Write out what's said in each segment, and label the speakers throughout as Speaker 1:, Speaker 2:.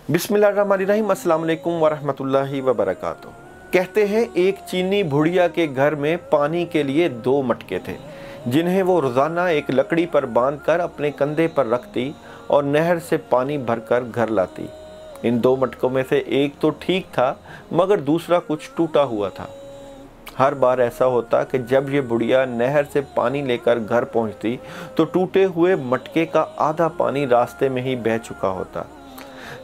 Speaker 1: बिस्मिल्लाहिर्रहमानिर्रहीम, अस्सलाम वालेकुम वरहमतुल्लाहि वबरकातुहू। कहते हैं एक चीनी बुढ़िया के घर में पानी के लिए 2 मटके थे, जिन्हें वो रोज़ाना एक लकड़ी पर बांधकर अपने कंधे पर रखती और नहर से पानी भरकर घर लाती। इन 2 मटकों में से एक तो ठीक था, मगर दूसरा कुछ टूटा हुआ था। हर बार ऐसा होता कि जब ये बुढ़िया नहर से पानी लेकर घर पहुंचती तो टूटे हुए मटके का आधा पानी रास्ते में ही बह चुका होता,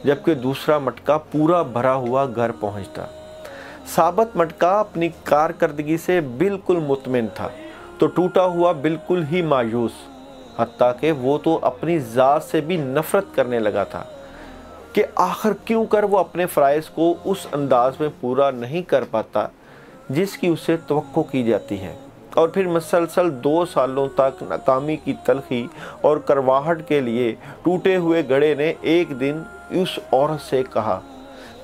Speaker 1: जबकि दूसरा मटका पूरा भरा हुआ घर पहुंचता। साबित मटका अपनी कारकर्दगी से बिल्कुल मुतमिन था, तो टूटा हुआ बिल्कुल ही मायूस, हत्ता कि वो तो अपनी ज़ात से भी नफ़रत करने लगा था कि आखिर क्यों कर वो अपने फ़राइज़ को उस अंदाज में पूरा नहीं कर पाता जिसकी उसे तवक्को की जाती है। और फिर मुसलसल 2 सालों तक नाकामी की तलखी और करवाहट के लिए टूटे हुए घड़े ने एक दिन उस औरत से कहा,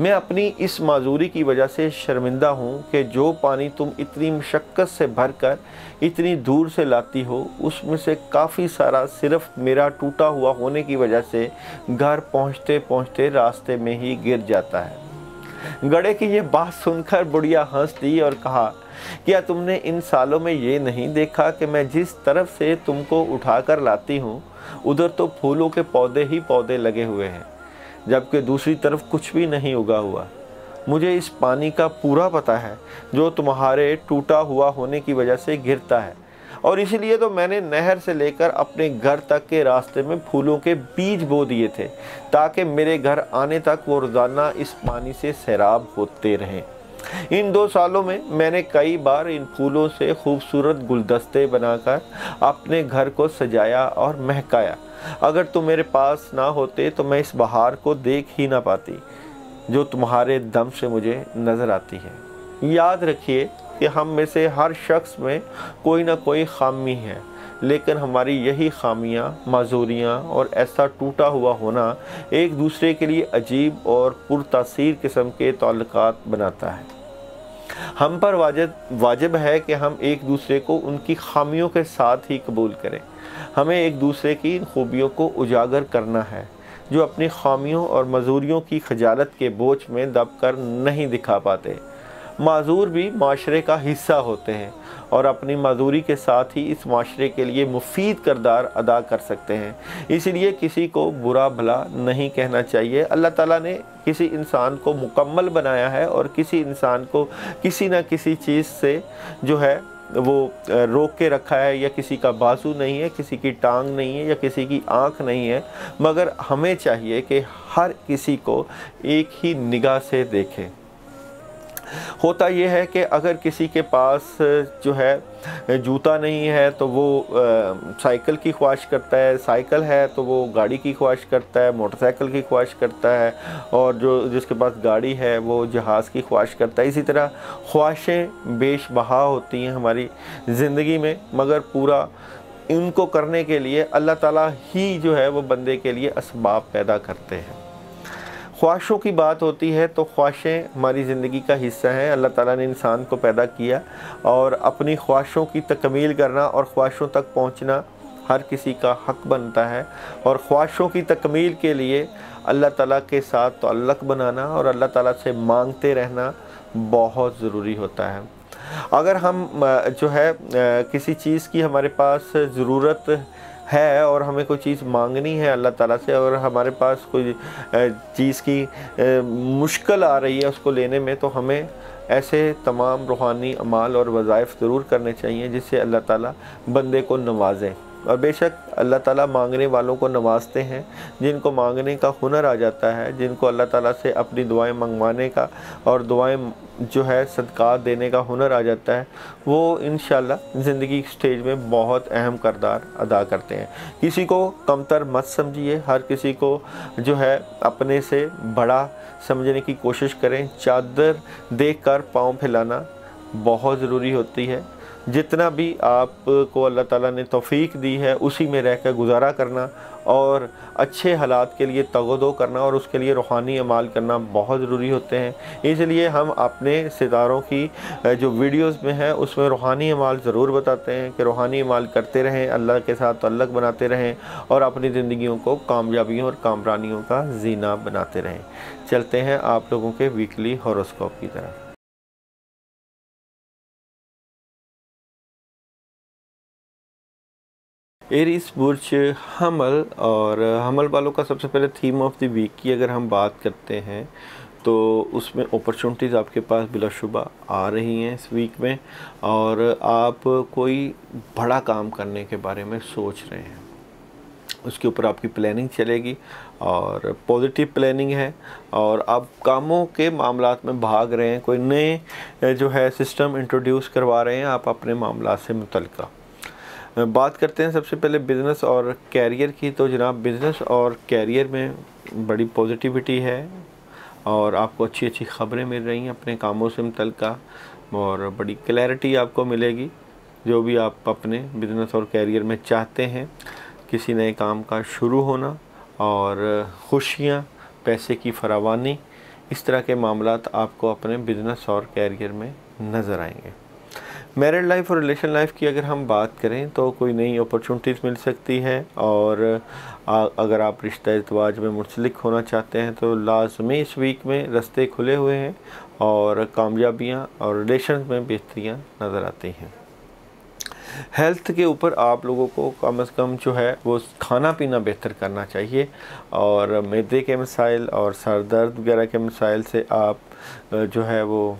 Speaker 1: मैं अपनी इस माजूरी की वजह से शर्मिंदा हूँ कि जो पानी तुम इतनी मशक्क़त से भरकर इतनी दूर से लाती हो, उसमें से काफ़ी सारा सिर्फ मेरा टूटा हुआ होने की वजह से घर पहुँचते पहुँचते रास्ते में ही गिर जाता है। घड़े की ये बात सुनकर बुढ़िया हंस दी और कहा, क्या तुमने इन सालों में ये नहीं देखा कि मैं जिस तरफ से तुमको उठाकर लाती हूँ उधर तो फूलों के पौधे ही पौधे लगे हुए हैं, जबकि दूसरी तरफ कुछ भी नहीं उगा हुआ। मुझे इस पानी का पूरा पता है जो तुम्हारे टूटा हुआ होने की वजह से गिरता है, और इसलिए तो मैंने नहर से लेकर अपने घर तक के रास्ते में फूलों के बीज बो दिए थे, ताकि मेरे घर आने तक वो रोज़ाना इस पानी से सैराब होते रहें। इन 2 सालों में मैंने कई बार इन फूलों से खूबसूरत गुलदस्ते बनाकर अपने घर को सजाया और महकाया। अगर तुम मेरे पास ना होते तो मैं इस बहार को देख ही ना पाती जो तुम्हारे दम से मुझे नज़र आती है। याद रखिए कि हम में से हर शख्स में कोई ना कोई खामी है, लेकिन हमारी यही खामियां, माजूरियां और ऐसा टूटा हुआ होना एक दूसरे के लिए अजीब और पुरतासीर किस्म के ताल्लुकात बनाता है। हम पर वाजिब है कि हम एक दूसरे को उनकी खामियों के साथ ही कबूल करें। हमें एक दूसरे की इन खूबियों को उजागर करना है जो अपनी खामियों और मजूरियों की खजालत के बोझ में दबकर नहीं दिखा पाते। माजूर भी माशरे का हिस्सा होते हैं और अपनी माजूरी के साथ ही इस माशरे के लिए मुफीद किरदार अदा कर सकते हैं। इसलिए किसी को बुरा भला नहीं कहना चाहिए। अल्लाह ताला ने किसी इंसान को मुकम्मल बनाया है और किसी इंसान को किसी न किसी चीज़ से जो है वो रोक के रखा है, या किसी का बाजू नहीं है, किसी की टांग नहीं है, या किसी की आँख नहीं है, मगर हमें चाहिए कि हर किसी को एक ही निगाह से देखें। होता यह है कि अगर किसी के पास जो है जूता नहीं है तो वो साइकिल की ख्वाहिश करता है, साइकिल है तो वो गाड़ी की ख्वाहिश करता है, मोटरसाइकिल की ख्वाहिश करता है, और जो जिसके पास गाड़ी है वो जहाज़ की ख्वाहिश करता है। इसी तरह ख्वाहिशें बेशबहा होती हैं हमारी ज़िंदगी में, मगर पूरा इनको करने के लिए अल्लाह ताला ही जो है वो बंदे के लिए असबाब पैदा करते हैं। ख्वाहिशों की बात होती है तो ख्वाहिशें हमारी ज़िंदगी का हिस्सा हैं। अल्लाह ताला ने इंसान को पैदा किया और अपनी ख्वाहिशों की तकमील करना और ख्वाहिशों तक पहुंचना हर किसी का हक़ बनता है, और ख्वाहिशों की तकमील के लिए अल्लाह ताला के साथ ताल्लुक़ बनाना और अल्लाह ताला से मांगते रहना बहुत ज़रूरी होता है। अगर हम जो है किसी चीज़ की हमारे पास ज़रूरत है और हमें कोई चीज़ मांगनी है अल्लाह ताला से, और हमारे पास कोई चीज़ की मुश्किल आ रही है उसको लेने में, तो हमें ऐसे तमाम रूहानी अमाल और वज़ाइफ ज़रूर करने चाहिए जिससे अल्लाह ताला बंदे को नवाजें। और बेशक अल्लाह ताला मांगने वालों को नवाजते हैं, जिनको मांगने का हुनर आ जाता है, जिनको अल्लाह ताला से अपनी दुआएं मंगवाने का और दुआएं जो है सदक़ात देने का हुनर आ जाता है, वो इंशाअल्लाह ज़िंदगी की स्टेज में बहुत अहम किरदार अदा करते हैं। किसी को कमतर मत समझिए, हर किसी को जो है अपने से बड़ा समझने की कोशिश करें। चादर देख कर पाँव फैलाना बहुत ज़रूरी होती है। जितना भी आपको अल्लाह ताला ने तौफीक दी है उसी में रहकर गुजारा करना और अच्छे हालात के लिए तगदो करना और उसके लिए रूहानी अमाल करना बहुत ज़रूरी होते हैं। इसलिए हम अपने सितारों की जो वीडियोस में है उसमें रूहानी अमाल ज़रूर बताते हैं कि रूहानी अमाल करते रहें, अल्लाह के साथ तअल्लुक़ बनाते रहें और अपनी ज़िंदगियों को कामयाबियों और कामरानियों का ज़ीना बनाते रहें। चलते हैं आप लोगों के वीकली हॉरोस्कोप की तरफ। एरीज बुर्ज हमल, और हमल वालों का सबसे पहले थीम ऑफ द वीक की अगर हम बात करते हैं तो उसमें अपॉर्चुनिटीज़ आपके पास बिलाशुबा आ रही हैं इस वीक में, और आप कोई बड़ा काम करने के बारे में सोच रहे हैं, उसके ऊपर आपकी प्लानिंग चलेगी और पॉजिटिव प्लानिंग है और आप कामों के मामलात में भाग रहे हैं, कोई नए जो है सिस्टम इंट्रोड्यूस करवा रहे हैं आप अपने मामलात से मुतल्लिक़। बात करते हैं सबसे पहले बिज़नेस और कैरियर की। तो जनाब बिज़नेस और कैरियर में बड़ी पॉजिटिविटी है और आपको अच्छी अच्छी ख़बरें मिल रही हैं अपने कामों से मुतल्लिक़ और बड़ी क्लैरिटी आपको मिलेगी जो भी आप अपने बिज़नेस और कैरियर में चाहते हैं। किसी नए काम का शुरू होना और खुशियाँ, पैसे की फरावानी, इस तरह के मामलात आपको अपने बिज़नेस और कैरियर में नज़र आएंगे। मैरिड लाइफ और रिलेशन लाइफ की अगर हम बात करें तो कोई नई अपॉर्चुनिटीज़ मिल सकती है और अगर आप रिश्ता इज़्वाज में मुंसलिक होना चाहते हैं तो लाजमी इस वीक में रास्ते खुले हुए हैं और कामयाबियां और रिलेशन में बेहतरियां नज़र आती हैं। हेल्थ के ऊपर आप लोगों को कम से कम जो है वो खाना पीना बेहतर करना चाहिए और मैदे के मसाइल और सर दर्द वगैरह के मसाइल से आप जो है वो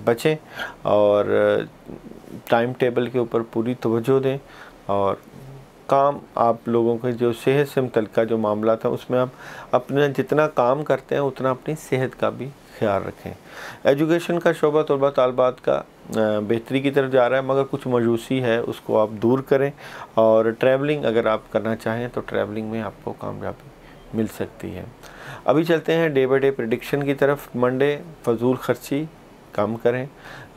Speaker 1: बचें और टाइम टेबल के ऊपर पूरी तवज्जो दें और काम आप लोगों के जो सेहत से मुतल्लिक़ जो मामला था उसमें आप अपना जितना काम करते हैं उतना अपनी सेहत का भी ख्याल रखें। एजुकेशन का शोबा तलबा तालबात का बेहतरी की तरफ जा रहा है मगर कुछ मायूसी है उसको आप दूर करें और ट्रैवलिंग अगर आप करना चाहें तो ट्रैवलिंग में आपको कामयाबी मिल सकती है। अभी चलते हैं डे बाई डे प्रेडिक्शन की तरफ। मंडे फजूल खर्ची कम करें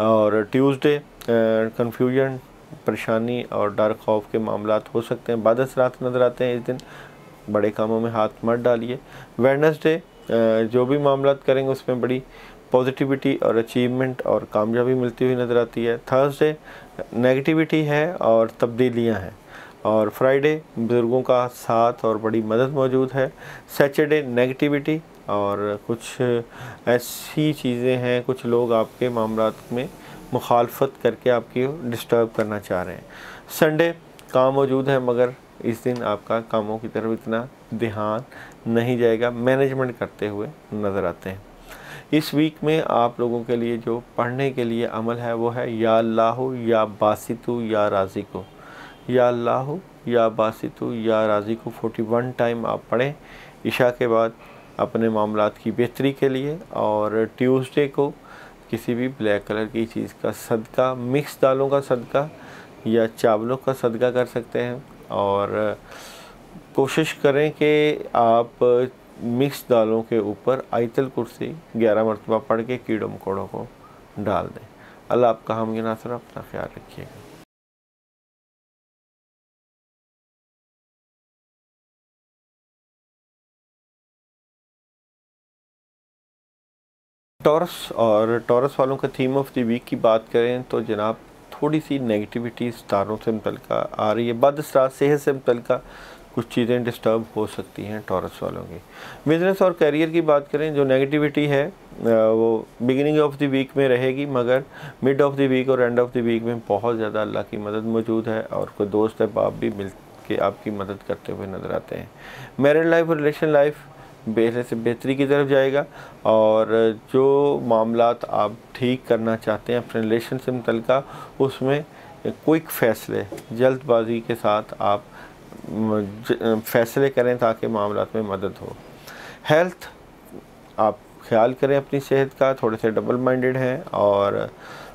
Speaker 1: और ट्यूसडे कन्फ्यूजन, परेशानी और डर खौफ के मामलात हो सकते हैं, बादसरात नज़र आते हैं, इस दिन बड़े कामों में हाथ मत डालिए। वेडनेसडे जो भी मामलात करेंगे उसमें बड़ी पॉजिटिविटी और अचीवमेंट और कामयाबी मिलती हुई नज़र आती है। थर्सडे नेगेटिविटी है और तब्दीलियां हैं और फ्राइडे बुज़ुर्गों का साथ और बड़ी मदद मौजूद है। सैटरडे नेगेटिविटी और कुछ ऐसी चीज़ें हैं, कुछ लोग आपके मामलात में मुखालफत करके आपकी डिस्टर्ब करना चाह रहे हैं। संडे काम मौजूद है मगर इस दिन आपका कामों की तरफ इतना ध्यान नहीं जाएगा, मैनेजमेंट करते हुए नज़र आते हैं। इस वीक में आप लोगों के लिए जो पढ़ने के लिए अमल है वो है या अल्लाहु या बासितु या राज़िकु, या अल्लाहु या बासितु या राज़िकु 41 टाइम आप पढ़ें इशा के बाद अपने मामलात की बेहतरी के लिए। और ट्यूसडे को किसी भी ब्लैक कलर की चीज़ का सदका, मिक्स दालों का सदका या चावलों का सदका कर सकते हैं और कोशिश करें कि आप मिक्स दालों के ऊपर आयतल कुर्सी 11 मरतबा पढ़ के कीड़ों मकोड़ों को डाल दें। अल्लाह आपका हामी नासर, अपना ख्याल रखिएगा। टॉरस और टॉरस वालों का थीम ऑफ द वीक की बात करें तो जनाब थोड़ी सी नेगेटिविटी तारों से मुतल्लिक़ आ रही है, बदसरात सेहत से मुतल्लिक़ कुछ चीज़ें डिस्टर्ब हो सकती हैं टॉरस वालों की। बिज़नेस और करियर की बात करें जो नेगेटिविटी है वो बिगिनिंग ऑफ द वीक में रहेगी मगर मिड ऑफ द वीक और एंड ऑफ द वीक में बहुत ज़्यादा अल्लाह की मदद मौजूद है और कोई दोस्त अहबाब भी मिल के आपकी मदद करते हुए नज़र आते हैं। मैरिड लाइफ और रिलेशन लाइफ बेहतर से बेहतरी की तरफ जाएगा और जो मामलात आप ठीक करना चाहते हैं अपने रिलेशन से मुतल्लिक़ उसमें क्विक फ़ैसले, जल्दबाजी के साथ आप फ़ैसले करें ताकि मामलात में मदद हो। हेल्थ आप ख्याल करें अपनी सेहत का, थोड़े से डबल माइंडेड हैं और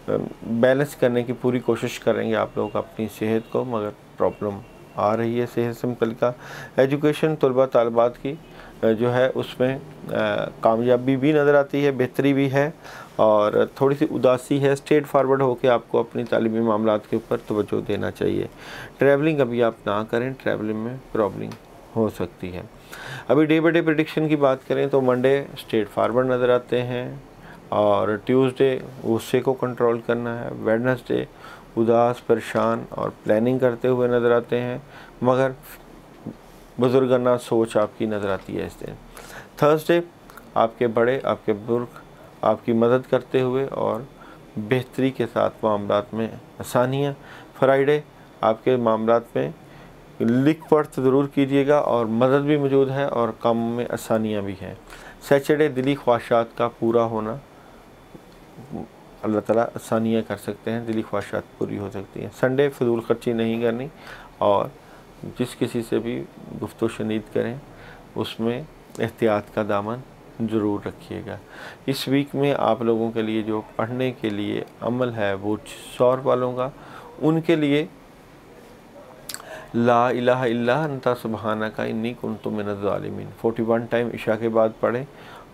Speaker 1: बैलेंस करने की पूरी कोशिश करेंगे आप लोग अपनी सेहत को मगर प्रॉब्लम आ रही है सेहत से मुतल्लिक़। एजुकेशन तलबा तालबात की जो है उसमें कामयाबी भी नज़र आती है, बेहतरी भी है और थोड़ी सी उदासी है। स्ट्रेट फारवर्ड होकर आपको अपनी तालीमी मामलात के ऊपर तवज्जो देना चाहिए। ट्रैवलिंग अभी आप ना करें, ट्रैवलिंग में प्रॉब्लम हो सकती है। अभी डे बाई डे प्रेडिक्शन की बात करें तो मंडे स्ट्रेट फारवर्ड नज़र आते हैं और ट्यूसडे गुस्से को कंट्रोल करना है। वेडनेसडे उदास, परेशान और प्लानिंग करते हुए नज़र आते हैं, मगर बुजुर्गाना सोच आपकी नज़र आती है इस दिन। थर्सडे आपके बड़े, आपके बुजुर्ग आपकी मदद करते हुए और बेहतरी के साथ मामलात में आसानियाँ। फ्राइडे आपके मामलात में लिख पढ़ ज़रूर कीजिएगा और मदद भी मौजूद है और काम में आसानियाँ भी हैं। सैटरडे दिली ख्वाहिशात का पूरा होना, अल्लाह ताला आसानियाँ कर सकते हैं, दिली ख्वाहिशात पूरी हो सकती हैं। संडे फजूल खर्ची नहीं करनी और जिस किसी से भी गुफ्तगू शनीद करें उसमें एहतियात का दामन ज़रूर रखिएगा। इस वीक में आप लोगों के लिए जो पढ़ने के लिए अमल है वो शौर वालों का, उनके लिए ला इलाहा इल्ला अंता सुबहानका इन्नी कुन्तु मिनज़ ज़ालिमीन 41 टाइम इशा के बाद पढ़ें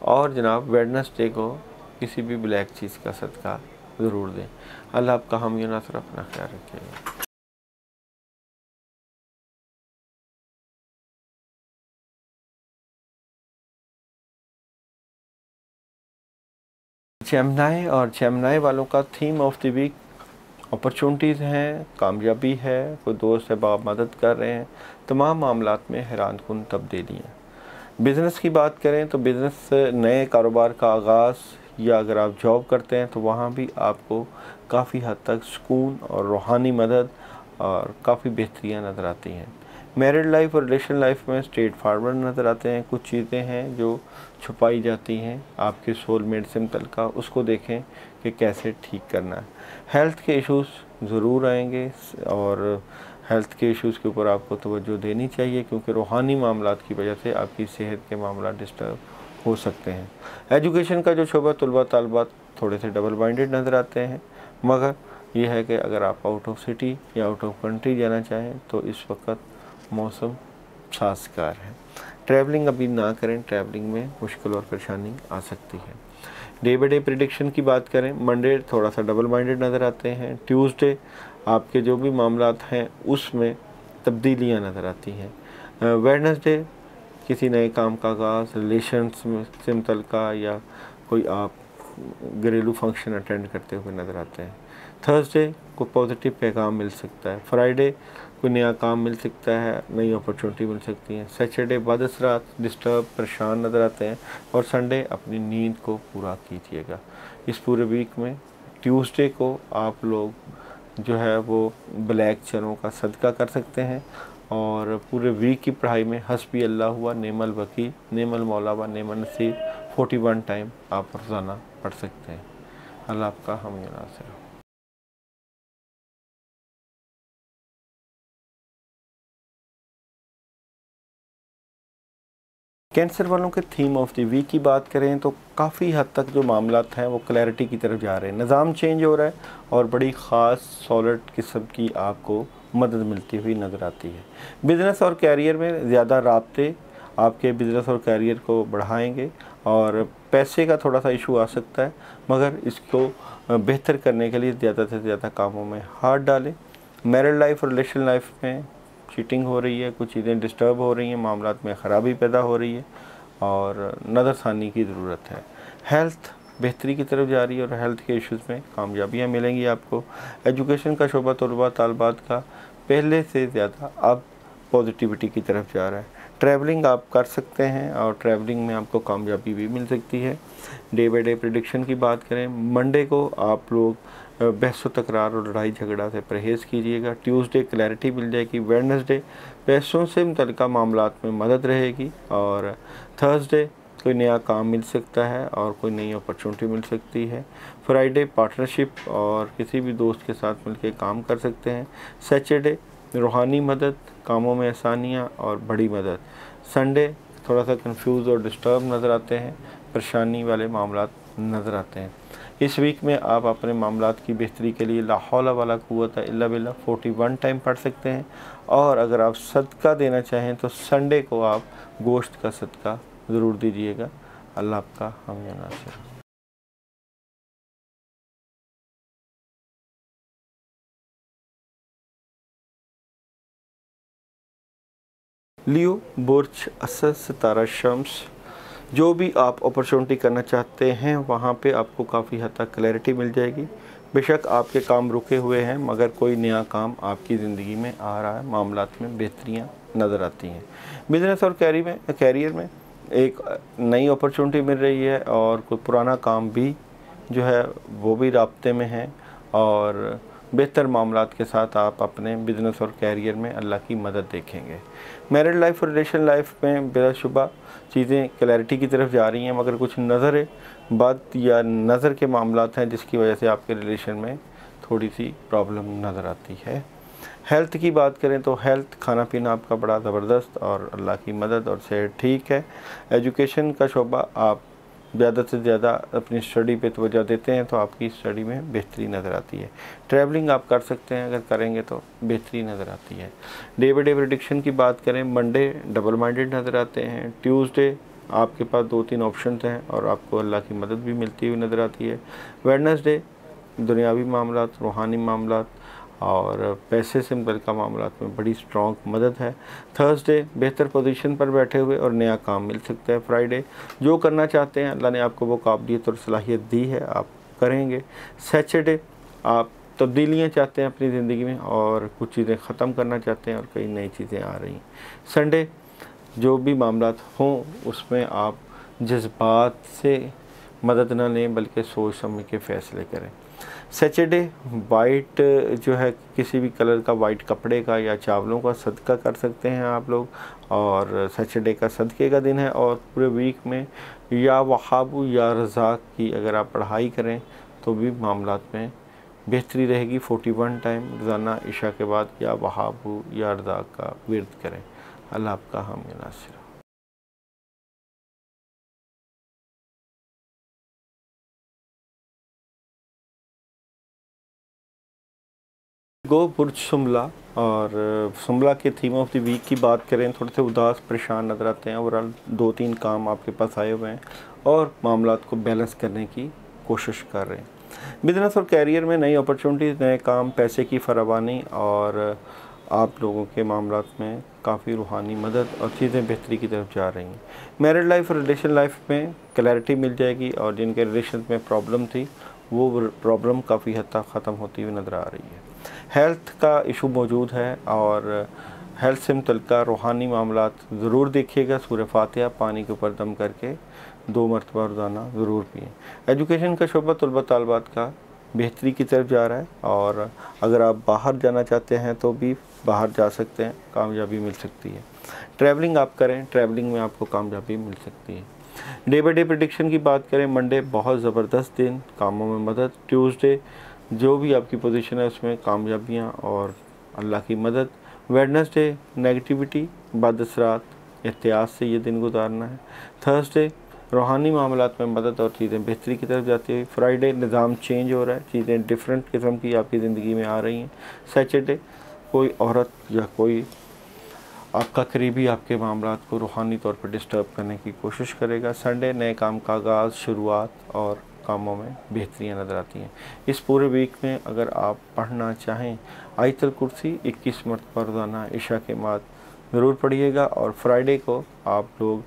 Speaker 1: और जनाब वेडनेसडे को किसी भी ब्लैक चीज़ का सदका ज़रूर दें। अल्लाह आपका हामी नासर, अपना ख्याल रखिएगा। जेमिनी और जेमिनी वालों का theme of the week opportunities हैं, कामयाबी है, कोई दोस्त है बाप मदद कर रहे हैं, तमाम मामलात में हैरानकुन तब्दीलियाँ। बिज़नेस की बात करें तो बिज़नेस नए कारोबार का आगाज़ या अगर आप जॉब करते हैं तो वहाँ भी आपको काफ़ी हद तक सुकून और रूहानी मदद और काफ़ी बेहतरियाँ नज़र आती हैं। मैरिड लाइफ और रिलेशन लाइफ में स्ट्रेट फारवर्ड नज़र आते हैं। कुछ चीज़ें हैं जो छुपाई जाती हैं आपके सोलमेट से मुतल्लिका, उसको देखें कि कैसे ठीक करना है। हेल्थ के इश्यूज़ ज़रूर आएंगे और हेल्थ के इश्यूज़ के ऊपर आपको तवज्जो देनी चाहिए क्योंकि रूहानी मामलात की वजह से आपकी सेहत के मामला डिस्टर्ब हो सकते हैं। एजुकेशन का जो शोबा तलबा तालबात थोड़े से डबल माइंडेड नज़र आते हैं, मगर यह है कि अगर आप आउट ऑफ सिटी या आउट ऑफ कंट्री जाना चाहें तो इस वक्त मौसम साजगार है। ट्रैवलिंग अभी ना करें, ट्रैवलिंग में मुश्किल और परेशानी आ सकती है। डे बाई डे प्रेडिक्शन की बात करें, मंडे थोड़ा सा डबल माइंडेड नज़र आते हैं। ट्यूसडे आपके जो भी मामलात हैं उसमें तब्दीलियाँ नज़र आती हैं। वेडनेसडे किसी नए काम का आगाज़, रिलेशन्स से मुतल्लिका या कोई आप घरेलू फंक्शन अटेंड करते हुए नज़र आते हैं। थर्सडे को पॉजिटिव पैगाम मिल सकता है। फ्राइडे कोई नया काम मिल सकता है, नई अपॉर्चुनिटी मिल सकती है। सैटरडे बदअसरात, डिस्टर्ब, परेशान नज़र आते हैं और संडे अपनी नींद को पूरा कीजिएगा। इस पूरे वीक में ट्यूसडे को आप लोग जो है वो ब्लैक चनों का सदका कर सकते हैं और पूरे वीक की पढ़ाई में हस्बी अल्लाह हुआ नेमल वकील नेमल मौला व नेमल नसीर 41 टाइम आप रोज़ाना पढ़ सकते हैं। अल्लाह आपका हामी नासिर हो। कैंसर वालों के थीम ऑफ द वीक की बात करें तो काफ़ी हद तक जो मामलात हैं वो क्लैरिटी की तरफ जा रहे हैं। निज़ाम चेंज हो रहा है और बड़ी ख़ास सॉलिड किस्म की आपको मदद मिलती हुई नज़र आती है। बिज़नेस और कैरियर में ज़्यादा राब्ते आपके बिज़नेस और कैरियर को बढ़ाएंगे और पैसे का थोड़ा सा इशू आ सकता है, मगर इसको बेहतर करने के लिए ज़्यादा से ज़्यादा कामों में हाथ डालें। मैरिड लाइफ और रिलेशन लाइफ में चीटिंग हो रही है, कुछ चीज़ें डिस्टर्ब हो रही हैं, मामलात में ख़राबी पैदा हो रही है और नज़रसानी की ज़रूरत है। हेल्थ बेहतरी की तरफ जा रही है और हेल्थ के इश्यूज़ में कामयाबियाँ मिलेंगी आपको। एजुकेशन का शोबा तलबा तालबात का पहले से ज़्यादा अब पॉजिटिविटी की तरफ जा रहा है। ट्रैवलिंग आप कर सकते हैं और ट्रैवलिंग में आपको कामयाबी भी मिल सकती है। डे बाई डे प्रेडिक्शन की बात करें, मंडे को आप लोग बहस व तकरार और लड़ाई झगड़ा से परहेज़ कीजिएगा। ट्यूसडे क्लैरिटी मिल जाएगी। वेडनेसडे पैसों से मुतल्लिका मामलात में मदद रहेगी और थर्सडे कोई नया काम मिल सकता है और कोई नई अपॉर्चुनिटी मिल सकती है। फ्राइडे पार्टनरशिप और किसी भी दोस्त के साथ मिलकर काम कर सकते हैं। सैटरडे रूहानी मदद, कामों में आसानियाँ और बड़ी मदद। संडे थोड़ा सा कंफ्यूज और डिस्टर्ब नज़र आते हैं, परेशानी वाले मामलात नज़र आते हैं। इस वीक में आप अपने मामलात की बेहतरी के लिए ला हौला वला कुव्वता इल्ला बिल्लाह 41 टाइम पढ़ सकते हैं और अगर आप सदका देना चाहें तो संडे को आप गोश्त का सदका ज़रूर दीजिएगा। अल्लाह आपका हम या नासिर। लियो, बुर्ज असद, सितारा शम्स, जो भी आप अपॉर्चुनिटी करना चाहते हैं वहाँ पे आपको काफ़ी हद तक क्लैरिटी मिल जाएगी। बेशक आपके काम रुके हुए हैं, मगर कोई नया काम आपकी ज़िंदगी में आ रहा है, मामलात में बेहतरियाँ नज़र आती हैं। बिज़नेस और कैरियर में एक नई अपॉर्चुनिटी मिल रही है, और कोई पुराना काम भी जो है वो भी राब्ते में है, और बेहतर मामलात के साथ आप अपने बिज़नेस और कैरियर में अल्लाह की मदद देखेंगे। मैरिड लाइफ और रिलेशन लाइफ में बिलाशुबा चीज़ें क्लैरिटी की तरफ जा रही हैं, मगर कुछ नज़र बात या नज़र के मामलात हैं जिसकी वजह से आपके रिलेशन में थोड़ी सी प्रॉब्लम नज़र आती है। हेल्थ की बात करें तो हेल्थ, खाना पीना आपका बड़ा ज़बरदस्त और अल्लाह की मदद और सेहत ठीक है। एजुकेशन का शोबा, आप ज़्यादा से ज़्यादा अपनी स्टडी पे तवज्जो देते हैं तो आपकी स्टडी में बेहतरी नज़र आती है। ट्रैवलिंग आप कर सकते हैं, अगर करेंगे तो बेहतरी नज़र आती है। डे बाई डे प्रेडिक्शन की बात करें, मंडे डबल माइंडेड नज़र आते हैं। ट्यूसडे आपके पास 2-3 ऑप्शन हैं और आपको अल्लाह की मदद भी मिलती हुई नज़र आती है। वेडनेसडे दुनियावी मामलात, रूहानी मामलात और पैसे से मुतल्लिक़ मामलात में बड़ी स्ट्रॉन्ग मदद है। थर्सडे बेहतर पोजीशन पर बैठे हुए और नया काम मिल सकता है। फ्राइडे जो करना चाहते हैं अल्लाह ने आपको वो काबिलियत और सलाहियत दी है, आप करेंगे। सैटरडे आप तब्दीलियाँ चाहते हैं अपनी ज़िंदगी में और कुछ चीज़ें ख़त्म करना चाहते हैं और कई नई चीज़ें आ रही हैं। संडे जो भी मामलात हों उसमें आप जज्बात से मदद न लें बल्कि सोच समझ के फ़ैसले करें। सैटरडे वाइट जो है किसी भी कलर का वाइट कपड़े का या चावलों का सदका कर सकते हैं आप लोग, और सैटरडे का सदक़े का दिन है। और पूरे वीक में या वहाबु या रज़ाक की अगर आप पढ़ाई करें तो भी मामलात में बेहतरी रहेगी। 41 टाइम रोज़ाना इशा के बाद या वहाबु या रज़ाक का विर्द करें। अल्लाह आपका हम या नासिर। गो बुर्ज शुमला, और शुमला के थीम ऑफ द वीक की बात करें, थोड़े से उदास परेशान नज़र आते हैं। ओवरऑल 2-3 काम आपके पास आए हुए हैं और मामलात को बैलेंस करने की कोशिश कर रहे हैं। बिज़नेस और कैरियर में नई अपॉर्चुनिटीज़, नए काम, पैसे की फरावानी और आप लोगों के मामलात में काफ़ी रूहानी मदद और चीज़ें बेहतरी की तरफ जा रही हैं। मैरिड लाइफ और रिलेशन लाइफ में क्लैरिटी मिल जाएगी, और जिनके रिलेशन में प्रॉब्लम थी वो प्रॉब्लम काफ़ी हद तक ख़त्म होती हुई नज़र आ रही है। हेल्थ का इशू मौजूद है, और हेल्थ से मुतल्लिक़ रूहानी मामलात ज़रूर देखिएगा। सूरह फातिहा पानी के ऊपर दम करके 2 मरतबा रोज़ाना ज़रूर पिएँ। एजुकेशन का शोबा तलबा तालबात का बेहतरी की तरफ जा रहा है, और अगर आप बाहर जाना चाहते हैं तो भी बाहर जा सकते हैं, कामयाबी मिल सकती है। ट्रैवलिंग आप करें, ट्रैवलिंग में आपको कामयाबी मिल सकती है। डे बाई डे प्रेडिक्शन की बात करें, मंडे बहुत ज़बरदस्त दिन, कामों में मदद। ट्यूसडे जो भी आपकी पोजीशन है उसमें कामयाबियाँ और अल्लाह की मदद। वेडनेसडे नेगेटिविटी, बदअसरात, एहतियात से ये दिन गुजारना है। थर्सडे रूहानी मामलात में मदद और चीज़ें बेहतरी की तरफ जाती है। फ्राइडे निज़ाम चेंज हो रहा है, चीज़ें डिफरेंट किस्म की आपकी ज़िंदगी में आ रही हैं। सैटरडे कोई औरत या कोई आपका करीबी आपके मामलात को रूहानी तौर पर डिस्टर्ब करने की कोशिश करेगा। संडे नए काम का आगाज़, शुरुआत और कामों में बेहतरियाँ नज़र आती हैं। इस पूरे वीक में अगर आप पढ़ना चाहें आयतुल कुर्सी 21 मरतबा रोज़ाना इशा के बाद ज़रूर पढ़िएगा, और फ्राइडे को आप लोग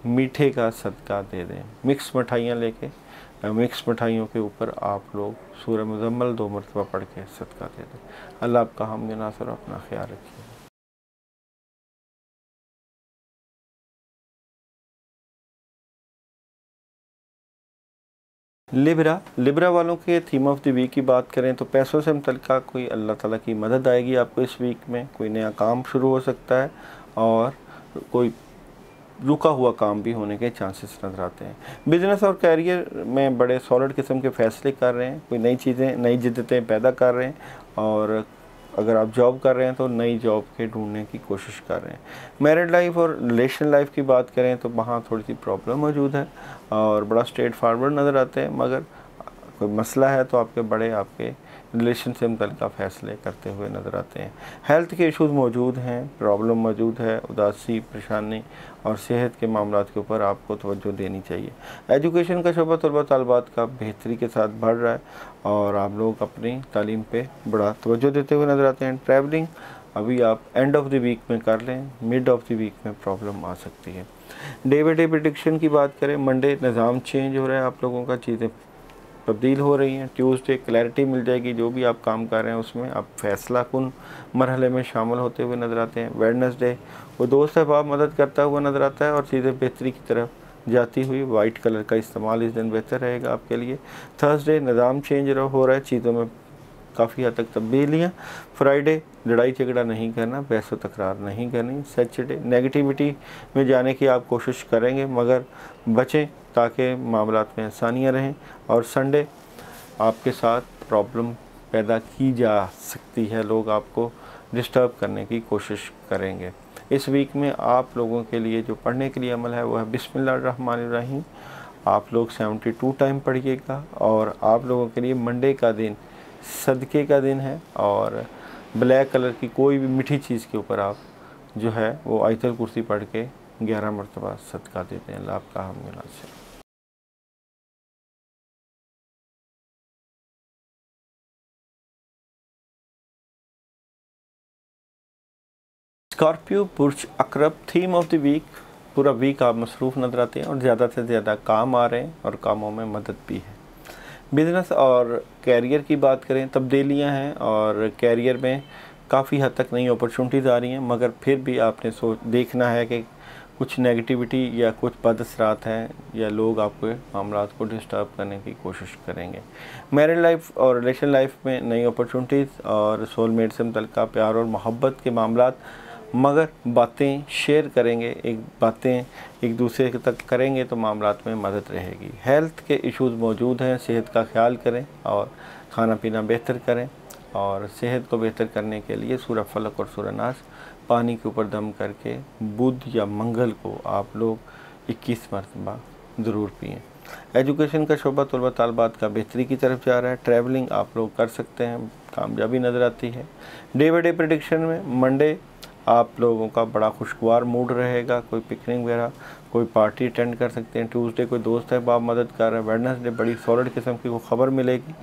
Speaker 1: मीठे का सदका दे दें। मिक्स मिठाइयाँ लेके मिक्स मिठाइयों के ऊपर आप लोग सूरह मुज़म्मल 2 मरतबा पढ़ के सदका दे दें। अल्लाह आपका हम नासर, अपना ख्याल रखिए। लिब्रा वालों के थीम ऑफ द वीक की बात करें तो पैसों से मुतल्लिक़ कोई अल्लाह ताला की मदद आएगी आपको इस वीक में। कोई नया काम शुरू हो सकता है और कोई रुका हुआ काम भी होने के चांसेस नज़र आते हैं। बिज़नेस और कैरियर में बड़े सॉलिड किस्म के फ़ैसले कर रहे हैं, कोई नई चीज़ें, नई जिद्दतें पैदा कर रहे हैं, और अगर आप जॉब कर रहे हैं तो नई जॉब के ढूंढने की कोशिश कर रहे हैं। मैरिड लाइफ और रिलेशन लाइफ की बात करें तो वहाँ थोड़ी सी प्रॉब्लम मौजूद है और बड़ा स्ट्रेट फारवर्ड नज़र आते हैं, मगर कोई मसला है तो आपके बड़े आपके रिलेशन से मुतल्लिक़ फैसले करते हुए नज़र आते हैं। हेल्थ के इश्यूज़ मौजूद हैं, प्रॉब्लम मौजूद है, उदासी, परेशानी और सेहत के मामलात के ऊपर आपको तवज्जो देनी चाहिए। एजुकेशन का शोबा तलबा तालिबात का बेहतरी के साथ बढ़ रहा है और आप लोग अपनी तालीम पे बड़ा तवज्जो देते हुए नज़र आते हैं। ट्रैवलिंग अभी आप एंड ऑफ द वीक में कर लें, मिड ऑफ द वीक में प्रॉब्लम आ सकती है। डे बाई डे प्रेडिक्शन की बात करें, मंडे निज़ाम चेंज हो रहा है, आप लोगों का चीज़ें तब्दील हो रही हैं। ट्यूसडे क्लैरिटी मिल जाएगी, जो भी आप काम कर रहे हैं उसमें आप फैसला कुन मरहले में शामिल होते हुए नज़र आते हैं। वेडनेसडे वो दोस्त अहबाब मदद करता हुआ नज़र आता है और चीज़ें बेहतरी की तरफ जाती हुई। वाइट कलर का इस्तेमाल इस दिन बेहतर रहेगा आपके लिए। थर्सडे निज़ाम चेंज हो रहा है, चीज़ों में काफ़ी हद तक तब्दीलियाँ। फ्राइडे लड़ाई झगड़ा नहीं करना, बहस व तकरार नहीं करनी। सैटरडे नेगेटिविटी में जाने की आप कोशिश करेंगे मगर बचें ताकि मामलात में आसानियाँ रहें। और संडे आपके साथ प्रॉब्लम पैदा की जा सकती है, लोग आपको डिस्टर्ब करने की कोशिश करेंगे। इस वीक में आप लोगों के लिए जो पढ़ने के लिए अमल है वो है बिस्मिल्लाहिर्रहमानिर्रहीम। आप लोग 72 टाइम पढ़िएगा। और आप लोगों के लिए मंडे का दिन सदक़े का दिन है और ब्लैक कलर की कोई भी मीठी चीज़ के ऊपर आप जो है वो आयतल कुर्सी पढ़ के 11 मरतबा सदका देते हैं। अल्लाह आपका हम मुनासिब। स्कॉर्पियो बुर्ज अकरब थीम ऑफ द वीक। पूरा वीक आप मसरूफ़ नज़र आते हैं और ज़्यादा से ज़्यादा काम आ रहे हैं और कामों में मदद भी है। बिज़नेस और कैरियर की बात करें, तब्दीलियां हैं और कैरियर में काफ़ी हद तक नई अपॉर्चुनिटीज़ आ रही हैं मगर फिर भी आपने देखना है कि कुछ नेगेटिविटी या कुछ बदअसरात हैं या लोग आपके मामलात को डिस्टर्ब करने की कोशिश करेंगे। मैरिड लाइफ और रिलेशन लाइफ में नई अपॉर्चुनिटीज़ और सोलमेट से मुतल्लिक़ प्यार और मोहब्बत के मामलात, मगर बातें शेयर करेंगे, बातें एक दूसरे तक करेंगे तो मामलात में मदद रहेगी। हेल्थ के इश्यूज़ मौजूद हैं, सेहत का ख्याल करें और खाना पीना बेहतर करें। और सेहत को बेहतर करने के लिए सूरह फलक और सूरह नास पानी के ऊपर दम करके बुध या मंगल को आप लोग 21 मरतबा ज़रूर पिएँ। एजुकेशन का शोबा तलबा तालिबात का बेहतरी की तरफ जा रहा है। ट्रैवलिंग आप लोग कर सकते हैं, कामयाबी नज़र आती है। डे बाई डे प्रेडिक्शन में मंडे आप लोगों का बड़ा खुशगवार मूड रहेगा, कोई पिकनिक वगैरह कोई पार्टी अटेंड कर सकते हैं। ट्यूसडे कोई दोस्त है बाप मदद कर रहा है। वेडनेसडे बड़ी सॉलिड किस्म की को खबर मिलेगी।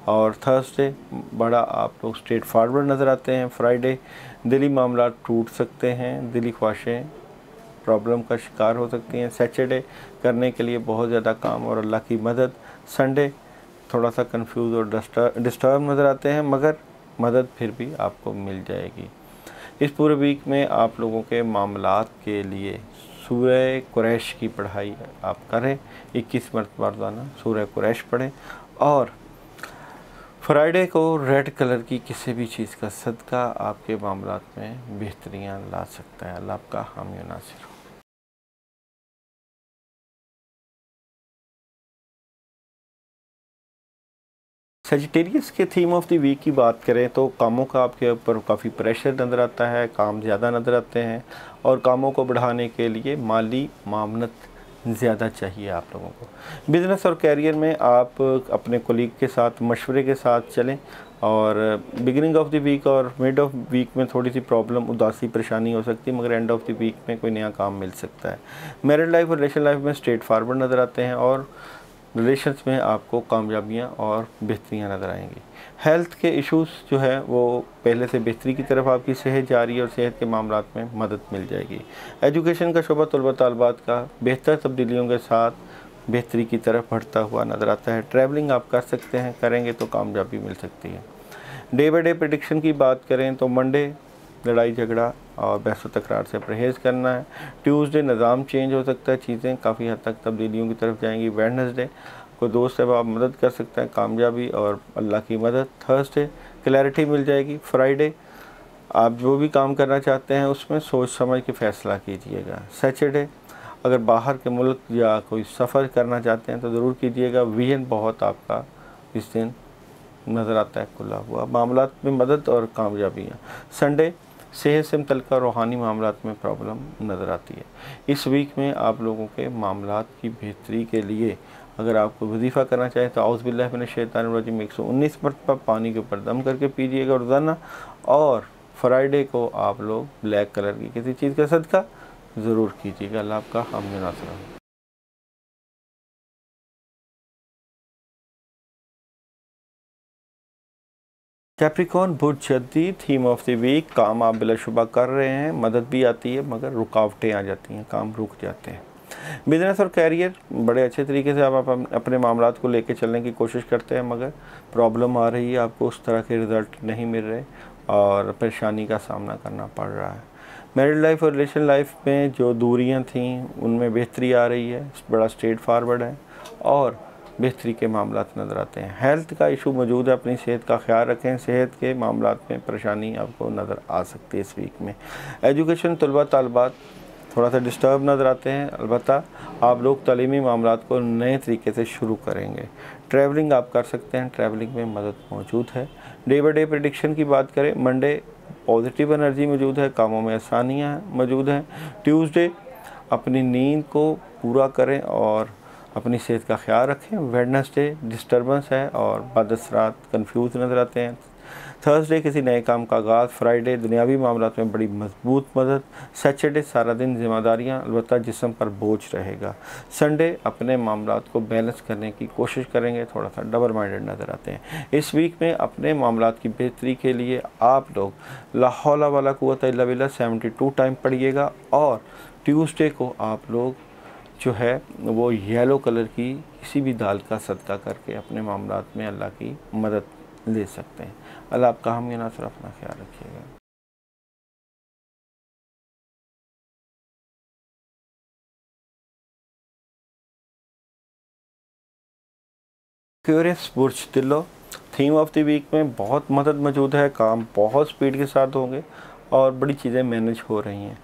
Speaker 1: और थर्सडे बड़ा आप लोग स्ट्रेट फारवर्ड नज़र आते हैं। फ्राइडे दिली मामला टूट सकते हैं, दिली ख्वाहिशें प्रॉब्लम का शिकार हो सकती हैं। सैटरडे करने के लिए बहुत ज़्यादा काम और अल्लाह की मदद। संडे थोड़ा सा कंफ्यूज और डिस्टर्ब नज़र आते हैं मगर मदद फिर भी आपको मिल जाएगी। इस पूरे वीक में आप लोगों के मामलात के लिए सूरह कुरैश की पढ़ाई आप करें। 21 मरतबा रोज़ाना सूरह कुरैश पढ़ें। और फ्राइडे को रेड कलर की किसी भी चीज़ का सदका आपके मामलात में बेहतरियाँ ला सकता है। अल्लाह आपका हामी नासिर हो। सजिटेरियस के थीम ऑफ द वीक की बात करें तो कामों का आपके ऊपर काफ़ी प्रेशर नज़र आता है, काम ज़्यादा नज़र आते हैं और कामों को बढ़ाने के लिए माली मामनत ज़्यादा चाहिए आप लोगों को। बिज़नेस और कैरियर में आप अपने कोलीग के साथ मशवरे के साथ चलें और बिगिनिंग ऑफ द वीक और मिड ऑफ वीक में थोड़ी सी प्रॉब्लम, उदासी, परेशानी हो सकती है मगर एंड ऑफ द वीक में कोई नया काम मिल सकता है। मैरिड लाइफ और रिलेशन लाइफ में स्ट्रेट फारवर्ड नज़र आते हैं और रिलेशंस में आपको कामयाबियाँ और बेहतरियाँ नज़र आएंगी। हेल्थ के इश्यूज़ जो है वो पहले से बेहतरी की तरफ आपकी सेहत जा रही है और सेहत के मामलात में मदद मिल जाएगी। एजुकेशन का शोबा तलबा तालिबात का बेहतर तब्दीलियों के साथ बेहतरी की तरफ बढ़ता हुआ नज़र आता है। ट्रैवलिंग आप कर सकते हैं, करेंगे तो कामयाबी मिल सकती है। डे बाई डे प्रेडिक्शन की बात करें तो मंडे लड़ाई झगड़ा और बहस व तकरार से परहेज़ करना है। ट्यूसडे निज़ाम चेंज हो सकता है, चीज़ें काफ़ी हद तक तब्दीलियों की तरफ जाएंगी। वेडनेसडे कोई दोस्त है वो आप मदद कर सकते हैं, कामयाबी और अल्लाह की मदद। थर्सडे क्लैरिटी मिल जाएगी। फ्राइडे आप जो भी काम करना चाहते हैं उसमें सोच समझ के फ़ैसला कीजिएगा। सैटरडे अगर बाहर के मुल्क या कोई सफ़र करना चाहते हैं तो ज़रूर कीजिएगा। विजन बहुत आपका इस दिन नज़र आता है खुला हुआ। मामलात में मदद और कामयाबियाँ। संडे सेहत से मुतल्लिक़ रूहानी मामलात में प्रॉब्लम नज़र आती है। इस वीक में आप लोगों के मामलात की बेहतरी के लिए अगर आपको वजीफ़ा करना चाहें तो औज़ बिल्लाहि मिनश शैतानिर रजीम 119 मरतबा पानी के ऊपर दम करके पीजिएगा रोज़ाना। और फ्राइडे को आप लोग ब्लैक कलर की किसी चीज़ का सदका ज़रूर कीजिएगा। अल्लाह आपका हामी नासिर हो। कैप्रिकॉर्न बुर्ज जद्दी थीम ऑफ द वीक, काम आप बिलाशुबा कर रहे हैं, मदद भी आती है मगर रुकावटें आ जाती हैं, काम रुक जाते हैं। बिज़नेस और कैरियर बड़े अच्छे तरीके से आप अपने मामलात को लेके चलने की कोशिश करते हैं मगर प्रॉब्लम आ रही है, आपको उस तरह के रिज़ल्ट नहीं मिल रहे और परेशानी का सामना करना पड़ रहा है। मैरिड लाइफ और रिलेशन लाइफ में जो दूरियां थीं उनमें बेहतरी आ रही है, बड़ा स्ट्रेट फारवर्ड है और बेहतरी के मामलात नज़र आते हैं। हेल्थ का इशू मौजूद है, अपनी सेहत का ख्याल रखें, सेहत के मामलात में परेशानी आपको नज़र आ सकती है इस वीक में। एजुकेशन तलबा तालबात थोड़ा सा डिस्टर्ब नज़र आते हैं, अलबत्ता आप लोग तालीमी मामलात को नए तरीके से शुरू करेंगे। ट्रैवलिंग आप कर सकते हैं, ट्रैवलिंग में मदद मौजूद है। डे बाई डे प्रेडिक्शन की बात करें, मंडे पॉजिटिव एनर्जी मौजूद है, कामों में आसानियाँ मौजूद हैं। ट्यूसडे अपनी नींद को पूरा करें और अपनी सेहत का ख्याल रखें। वेडनेसडे डिस्टर्बेंस है और बाद असरात कन्फ्यूज नज़र आते हैं। थर्सडे किसी नए काम का आगाज़। फ्राइडे दुनियावी मामलात में बड़ी मजबूत मदद। सैटरडे सारा दिन जिम्मेदारियां, अलबत्ता जिस्म पर बोझ रहेगा। संडे अपने मामलात को बैलेंस करने की कोशिश करेंगे, थोड़ा सा डबल माइंडेड नज़र आते हैं। इस वीक में अपने मामलात की बेहतरी के लिए आप लोग ला हौला वला कुव्वता इल्ला बिल्लाह 72 टाइम पढ़िएगा और ट्यूसडे को आप लोग जो है वो येलो कलर की किसी भी दाल का सदका करके अपने मामलात में अल्लाह की मदद ले सकते हैं। अल्लाह आपका हामी नासिर, अपना ख्याल रखिएगा। क्यूरियस बुर्ज तिल्लो थीम ऑफ द वीक में बहुत मदद मौजूद है, काम बहुत स्पीड के साथ होंगे और बड़ी चीज़ें मैनेज हो रही हैं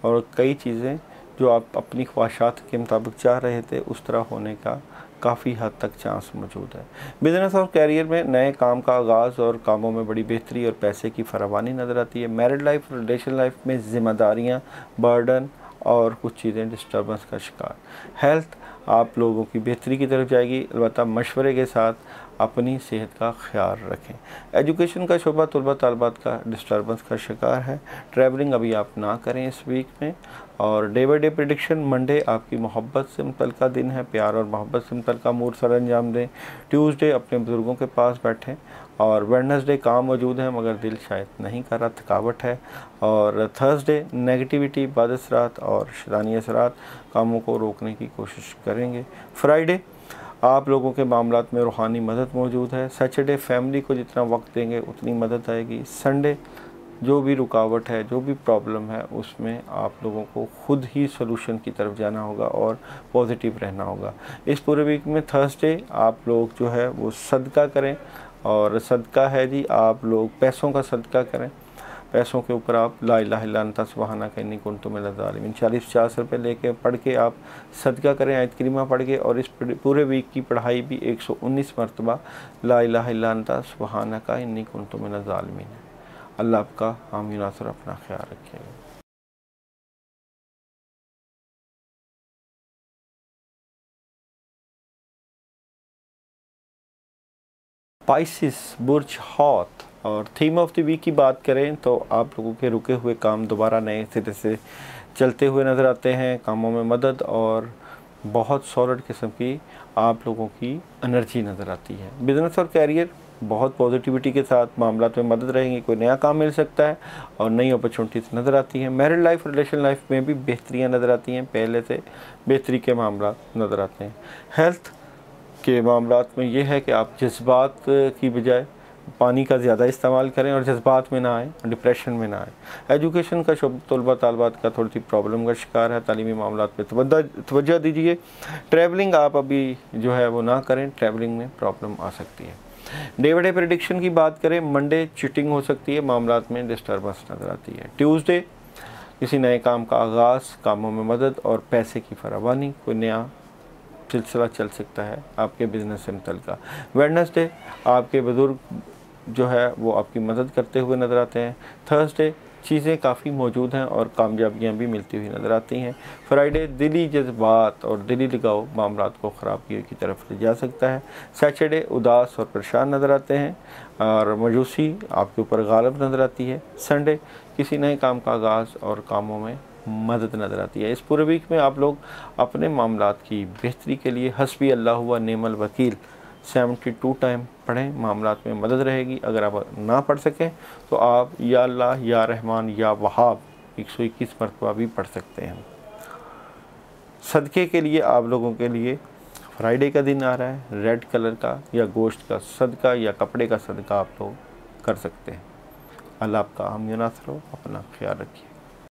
Speaker 1: और कई चीज़ें जो आप अपनी ख्वाहिशात के मुताबिक चाह रहे थे उस तरह होने का काफ़ी हद तक चांस मौजूद है। बिज़नेस और कैरियर में नए काम का आगाज़ और कामों में बड़ी बेहतरी और पैसे की फरावानी नज़र आती है। मैरिड लाइफ और रिलेशन लाइफ में ज़िम्मेदारियाँ, बर्डन और कुछ चीज़ें डिस्टर्बेंस का शिकार। हेल्थ आप लोगों की बेहतरी की तरफ जाएगी, अलबत्ता मशवरे के साथ अपनी सेहत का ख्याल रखें। एजुकेशन का शोबा तलबा तालबात का डिस्टर्बेंस का शिकार है। ट्रैवलिंग अभी आप ना करें इस वीक में। और day by day prediction, Monday आपकी मोहब्बत से मुतल्लिका दिन है, प्यार और मोहब्बत से मुतल्लिका अमूर सर अंजाम दें। ट्यूसडे अपने बुज़ुर्गों के पास बैठें और वेडनेसडे काम मौजूद है मगर दिल शायद नहीं कर रहा, थकावट है। और थर्सडे नेगेटिविटी, बाद असरात और शैतानी असरात कामों को रोकने की कोशिश करेंगे। फ्राइडे आप लोगों के मामलात में रूहानी मदद मौजूद है। सैटरडे फैमिली को जितना वक्त देंगे उतनी मदद आएगी। संडे जो भी रुकावट है, जो भी प्रॉब्लम है, उसमें आप लोगों को खुद ही सलूशन की तरफ जाना होगा और पॉजिटिव रहना होगा। इस पूरे वीक में थर्सडे आप लोग जो है वो सदका करें और सदका है जी, आप लोग पैसों का सदका करें। पैसों के ऊपर आप ला इलाहा इल्ला अन्ता सुब्हानका इन्नी कुन्तु मिनज़ ज़ालिमीन 40-50 रुपये लेके पढ़ के आप सदका करें, आयत करीमा पढ़ के। और इस पूरे वीक की पढ़ाई भी 119 मरतबा ला इलाहा इल्ला अन्ता सुब्हानका इन्नी कुन्तु मिनज़ ज़ालिमीन है। अल्लाह आपका हामी नासिर, अपना ख्याल रखिएगा। स्पाइसिस बुर्ज हॉट और थीम ऑफ द वीक की बात करें तो आप लोगों के रुके हुए काम दोबारा नए सिरे से चलते हुए नज़र आते हैं। कामों में मदद और बहुत सॉलिड किस्म की आप लोगों की एनर्जी नज़र आती है। बिज़नेस और कैरियर बहुत पॉजिटिविटी के साथ मामलात में मदद रहेंगी, कोई नया काम मिल सकता है और नई अपॉर्चुनिटीज़ नज़र आती हैं। मैरिड लाइफ रिलेशन लाइफ में भी बेहतरियाँ नज़र आती हैं, पहले से बेहतरी के मामला नज़र आते हैं। हेल्थ के मामलात में ये है कि आप जज्बात की बजाय पानी का ज़्यादा इस्तेमाल करें और जज्बात में ना आए, डिप्रेशन में ना आए। एजुकेशन का शोबा तलबा तालबात का थोड़ी सी प्रॉब्लम का शिकार है, तालीमी मामलात पे तवज्जो दीजिए। ट्रैवलिंग आप अभी जो है वो ना करें, ट्रैवलिंग में प्रॉब्लम आ सकती है। डे बाई डे प्रेडिक्शन की बात करें, मंडे चीटिंग हो सकती है, मामलात में डिस्टर्बेंस नज़र आती है। ट्यूसडे किसी नए काम का आगाज़, कामों में मदद और पैसे की फरावानी, कोई नया सिलसिला चल सकता है आपके बिज़नेस से मुतल्लिका। वेडनेसडे आपके बुज़ुर्ग जो है वो आपकी मदद करते हुए नज़र आते हैं। थर्सडे चीज़ें काफ़ी मौजूद हैं और कामयाबियाँ भी मिलती हुई नज़र आती हैं। फ्राइडे दिली जज्बात और दिली लगाव मामलात को ख़राबियों की तरफ ले जा सकता है। सैटरडे उदास और परेशान नज़र आते हैं और मायूसी आपके ऊपर गालिब नज़र आती है। संडे किसी नए काम का आगाज़ और कामों में मदद नज़र आती है। इस पूरे वीक में आप लोग अपने मामलात की बेहतरी के लिए हस्बी अल्लाह व नेमल वकील 72 टाइम पढ़ें, मामलात में मदद रहेगी। अगर आप ना पढ़ सकें तो आप या अल्लाह या रहमान या वहाब 121 मरतबा भी पढ़ सकते हैं। सदक़े के लिए आप लोगों के लिए फ्राइडे का दिन आ रहा है। रेड कलर का या गोश्त का सदका या कपड़े का सदका आप लोग कर सकते हैं। अल्लाह आपका हम नासर हो। अपना ख्याल रखिए।